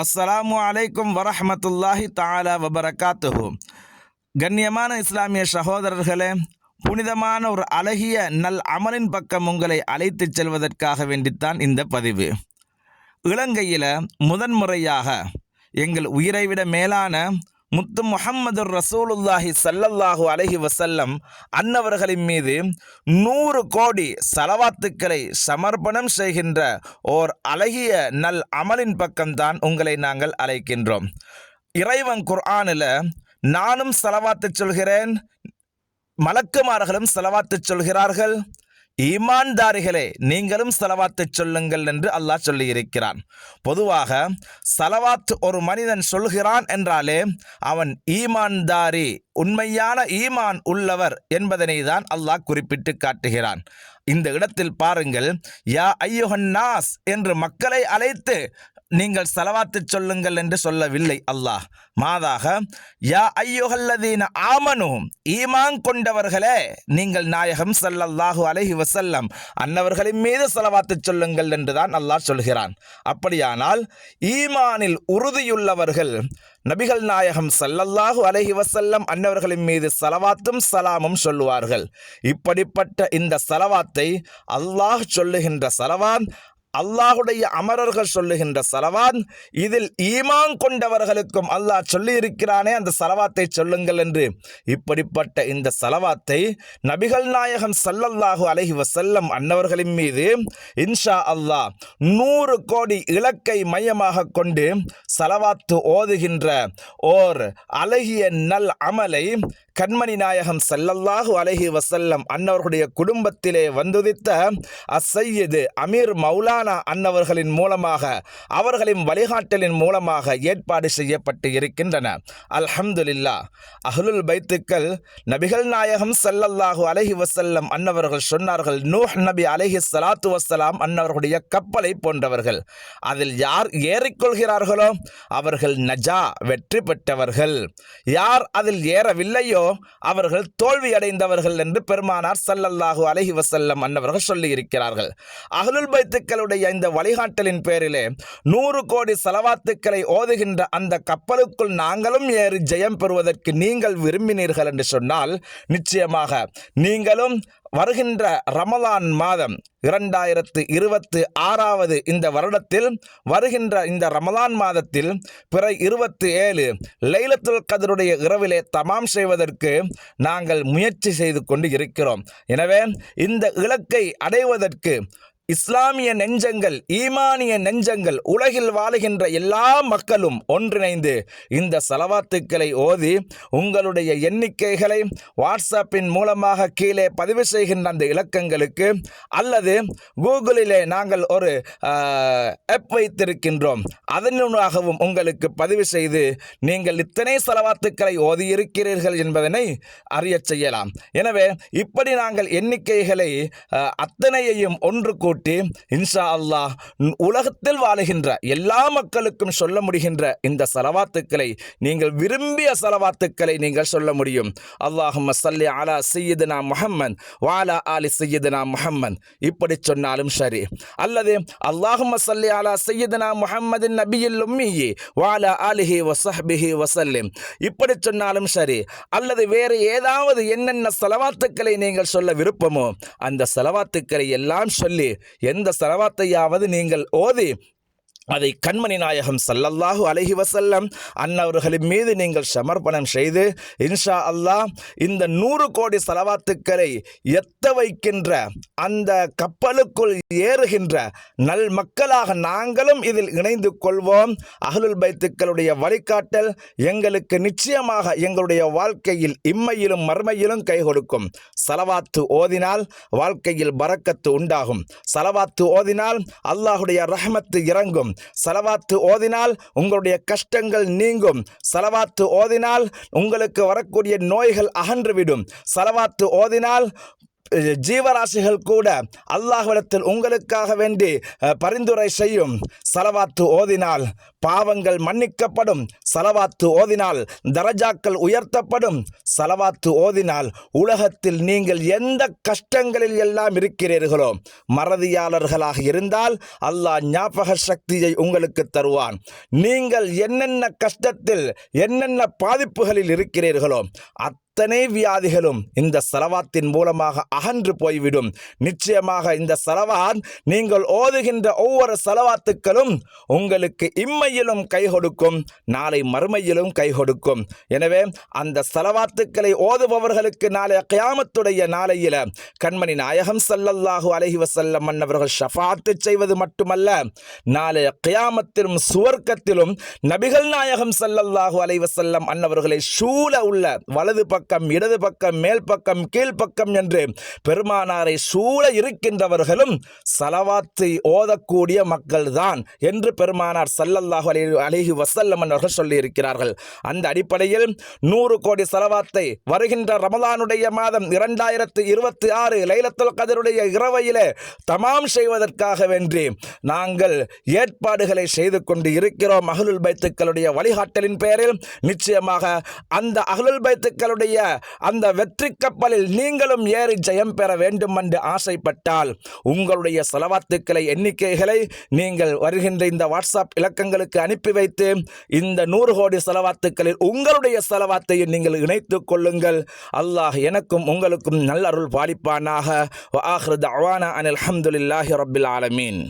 அஸ்ஸலாமு அலைக்கும் வரஹ்மத்துல்லாஹி தஆலா வபரகாத்துஹு. கண்ணியமான இஸ்லாமிய சகோதரர்களே, புனிதமான ஒரு அழகிய நல் அமலின் பக்கம் உங்களை அழைத்துச் செல்வதற்காக வேண்டித்தான் இந்த பதிவு. இலங்கையில் முதன்முறையாக எங்கள் உயிரை விட மேலான முத்து முஹம்மது ரசூலுல்லாஹி ஸல்லல்லாஹு அலைஹி வஸல்லம் அன்னவர்களின் மீது 100 கோடி ஸலவாத்துக்களை சமர்ப்பணம் செய்கின்ற ஓர் அழகிய நல் அமலின் பக்கம்தான் உங்களை நாங்கள் அழைக்கின்றோம். இறைவன் குர்ஆனில் நானும் ஸலவாத்து சொல்கிறேன், மலக்குமார்களும் ஸலவாத்து சொல்கிறார்கள், ஈமான்தாரிகளே நீங்களும் ஸலவாத்து சொல்லுங்கள் என்று அல்லாஹ் சொல்லியிருக்கிறான். பொதுவாக ஸலவாத் ஒரு மனிதன் சொல்கிறான் என்றாலே அவன் ஈமான்தாரி, உண்மையான ஈமான் உள்ளவர் என்பதனை தான் அல்லாஹ் குறிப்பிட்டு காட்டுகிறான். இந்த இடத்தில் பாருங்கள், யா ஐயுஹன் நாஸ் என்று மக்களை அழைத்து நீங்கள் ஸலவாத்து சொல்லுங்கள் என்று சொல்லவில்லை அல்லாஹ். மாதாக யா ஐயுஹல்லதீன ஆமனு, ஈமான் கொண்டவர்களே நீங்கள் நாயகம் ஸல்லல்லாஹு அலைஹி வஸல்லம் அன்னவர்களின் மீது ஸலவாத்து சொல்லுங்கள் என்றுதான் அல்லாஹ் சொல்கிறான். அப்படியானால் ஈமானில் உறுதியுள்ளவர்கள் நபிகள் நாயகம் ஸல்லல்லாஹு அலைஹி வஸல்லம் அன்னவர்களின் மீது ஸலவாத்தும் ஸலாமும் சொல்லுவார்கள். இப்படிப்பட்ட இந்த ஸலவாத்தை அல்லாஹ் சொல்லுகின்ற ஸலவாத், அல்லாஹுடைய அமரர்கள் சொல்லுகின்ற ஸலவாத், இதில் ஈமான் கொண்டவர்களுக்கும் அல்லாஹ் சொல்லியிருக்கிறானே அந்த ஸலவாத்தை சொல்லுங்கள் என்று. இப்படிப்பட்ட இந்த ஸலவாத்தை நபிகள் நாயகம் ஸல்லல்லாஹு அலைஹி வஸல்லம் அன்னவர்களின் மீது இன்ஷா அல்லாஹ் 100 கோடி இலக்கை மையமாக கொண்டு ஸலவாத்து ஓதுகின்ற ஓர் அழகிய நல் அமலை கண்மணி நாயகம் ஸல்லல்லாஹு அலைஹி வஸல்லம் அன்னவர்களுடைய குடும்பத்திலே வந்துதித்த அஸ்ஸய்யிது அமீர் மௌலானா அன்னவர்களின் மூலமாக, அவர்களின் வழிகாட்டலின் மூலமாக ஏற்பாடு செய்யப்பட்டு இருக்கின்றன. அல்ஹம்துலில்லாஹ். அஹ்லுல் பைத்துக்கள் நபிகள் நாயகம் ஸல்லல்லாஹு அலைஹி வஸல்லம் அன்னவர்கள் சொன்னார்கள், நூஹ் நபி அலைஹி ஸலாத்து வஸ்ஸலாம் அன்னவர்களுடைய கப்பலை போன்றவர்கள். அதில் யார் ஏறிக்கொள்கிறார்களோ அவர்கள் நஜா, வெற்றி பெற்றவர்கள். யார் அதில் ஏறவில்லையோ அவர்கள் தோல்வி அடைந்தவர்கள் என்று பெருமானார் ஸல்லல்லாஹு அலைஹி வஸல்லம் அன்னவர்கள் சொல்லி இருக்கிறார்கள். அஹ்லுல் பைத்துக்களுடைய இந்த வழிகாட்டலின் பேரிலே 100 கோடி ஸலவாத்துக்களை ஓதுகின்ற அந்த கப்பலுக்குள் நாங்களும் ஏறி ஜெயம் பெறுவதற்கு நீங்கள் விரும்பினீர்கள் என்று சொன்னால் நிச்சயமாக நீங்களும் வருகின்ற ரமலான் மாதம் 2026 இந்த வருடத்தில் வருகின்ற இந்த ரமலான் மாதத்தில் பிறை 27 லைலத்துல் கத்ருடைய இரவிலே தமாம் செய்வதற்கு நாங்கள் முயற்சி செய்து கொண்டு இருக்கிறோம். எனவே இந்த இலக்கை அடைவதற்கு இஸ்லாமிய நெஞ்சங்கள், ஈமானிய நெஞ்சங்கள், உலகில் வாழுகின்ற எல்லா மக்களும் ஒன்றிணைந்து இந்த ஸலவாத்துக்களை ஓதி உங்களுடைய எண்ணிக்கைகளை வாட்ஸ்அப்பின் மூலமாக கீழே பதிவு செய்கின்ற அந்த இலக்கங்களுக்கு, அல்லது கூகுளிலே நாங்கள் ஒரு ஆப் வைத்திருக்கின்றோம், அதனூடாகவும் உங்களுக்கு பதிவு செய்து நீங்கள் இத்தனை ஸலவாத்துக்களை ஓதியிருக்கிறீர்கள் என்பதனை அறிய செய்யலாம். எனவே இப்படி நாங்கள் எண்ணிக்கைகளை அத்தனையையும் ஒன்று கூட்டி இன்ஷா அல்லாஹ் உலகத்தில் வாழுகின்ற எல்லா மக்களுக்கும் சொல்ல முடிகின்ற இந்த ஸலவாத்துக்களை, நீங்கள் விரும்பிய ஸலவாத்துக்களை நீங்கள் சொல்ல முடியும். அல்லாஹும்ம ஸல்லி அலா சய்யிதினா முஹம்மத் வ அலா ஆலி சய்யிதினா முஹம்மத் இப்படி சொன்னாலும் சரி, அல்லது அல்லாஹும்ம ஸல்லி அலா சய்யிதினா முஹம்மதின் நபியில் உம்மி வ அலா ஆலிஹி வ ஸஹ்பிஹி வஸல்லிம் இப்படி சொன்னாலும் சரி, அல்லது வேறு ஏதாவது என்னென்ன ஸலவாத்துக்களை நீங்கள் சொல்ல விருப்பமோ அந்த ஸலவாத்துக்களை எல்லாம் சொல்லி எந்த ஸலவாத்தையாவது நீங்கள் ஓதி அதை கண்மணி நாயகம் ஸல்லல்லாஹு அலைஹி வஸல்லம் அன்னவர்களின் மீது நீங்கள் சமர்ப்பணம் செய்து இன்ஷா அல்லாஹ் இந்த 100 கோடி ஸலவாத்துக்களை எத்த வைக்கின்ற அந்த கப்பலுக்குள் ஏறுகின்ற நல் மக்களாக நாங்களும் இதில் இணைந்து கொள்வோம். அஹ்லுல் பைத்துக்களுடைய வழிகாட்டல் எங்களுக்கு நிச்சயமாக எங்களுடைய வாழ்க்கையில் இம்மையிலும் மறுமையிலும் கை கொடுக்கும். ஸலவாத்து ஓதினால் வாழ்க்கையில் பரக்கத்து உண்டாகும். ஸலவாத்து ஓதினால் அல்லாஹுடைய ரஹ்மத்து இறங்கும். ஸலவாத்து ஓதினால் உங்களுடைய கஷ்டங்கள் நீங்கும். ஸலவாத்து ஓதினால் உங்களுக்கு வரக்கூடிய நோய்கள் அகன்றுவிடும். ஸலவாத்து ஓதினால் ஜீவராசிகள் கூட அல்லாஹ்விடத்தில் உங்களுக்காக வேண்டி பரிந்துரை செய்யும். ஸலவாத்து ஓதினால் பாவங்கள் மன்னிக்கப்படும். ஸலவாத்து ஓதினால் தரஜாக்கள் உயர்த்தப்படும். ஸலவாத்து ஓதினால் உலகத்தில் நீங்கள் எந்த கஷ்டங்களில் எல்லாம் இருக்கிறீர்களோ, மறதியாளர்களாக இருந்தால் அல்லாஹ் ஞாபக சக்தியை உங்களுக்கு தருவான். நீங்கள் என்னென்ன கஷ்டத்தில் என்னென்ன பாதிப்புகளில் இருக்கிறீர்களோ அத்தனை வியாதிகளும் இந்த ஸலவாத்தின் மூலமாக அகன்று போய்விடும். நிச்சயமாக இந்த ஸலவாத் நீங்கள் ஓதுகின்ற ஒவ்வொரு ஸலவாத்துக்களும் உங்களுக்கு இம்மையிலும் கை கொடுக்கும், நாளை மறுமையிலும் கை கொடுக்கும். எனவே அந்த ஸலவாத்துக்களை ஓதுபவர்களுக்கு நாளை கியாமத்துடைய நாளையில கண்மணி நாயகம் ஸல்லல்லாஹு அலைஹி வஸல்லம் அன்னவர்கள் ஷஃபாத்து செய்வது மட்டுமல்ல, நாளை கியாமத்திலும் சுவர்க்கத்திலும் நபிகள் நாயகம் ஸல்லல்லாஹு அலைஹி வஸல்லம் அன்னவர்களை சூழ உள்ள வலது பக்கம் இடது பக்கம் மேல் பக்கம் கீழ்ப்பக்கம் என்று பெருமானாரை சூழ இருக்கின்றவர்களும் ஸலவாத்தை ஓதக்கூடிய மக்கள்தான் என்று பெருமானார் ஸல்லல்லாஹு அலைஹி வஸல்லம் அவர்கள் சொல்லியிருக்கிறார்கள். அந்த அடிப்படையில் 100 கோடி ஸலவாத்தை வருகின்ற ரமலானுடைய மாதம் 2026 லைலத்துல் கத்ருடைய இரவையிலே தமாம் செய்வதற்காக வேண்டி நாங்கள் ஏற்பாடுகளை செய்து கொண்டு இருக்கிறோம். அஹ்லுல் பைத்துக்களுடைய வழிகாட்டலின் பெயரில் நிச்சயமாக அந்த அஹ்லுல் பைத்துக்களுடைய அந்த வெற்றி கப்பலில் நீங்களும் ஏறி ஜெயம் பெற வேண்டும் என்று ஆசைப்பட்டால் உங்களுடைய ஸலவாத்துக்களை எண்ணிக்கைகளை நீங்கள் வருகின்ற இந்த வாட்ஸ்அப் இலக்கங்களுக்கு அனுப்பி வைத்து இந்த 100 கோடி ஸலவாத்துக்களில் உங்களுடைய ஸலவாத்தையும் நீங்கள் இணைத்துக் கொள்ளுங்கள். அல்லாஹ் எனக்கும் உங்களுக்கும் நல்லருள் பாலிப்பானாக. வ ஆகிரு தஅவானா அனில் ஹம்துலில்லாஹி ரப்பில் ஆலமீன்.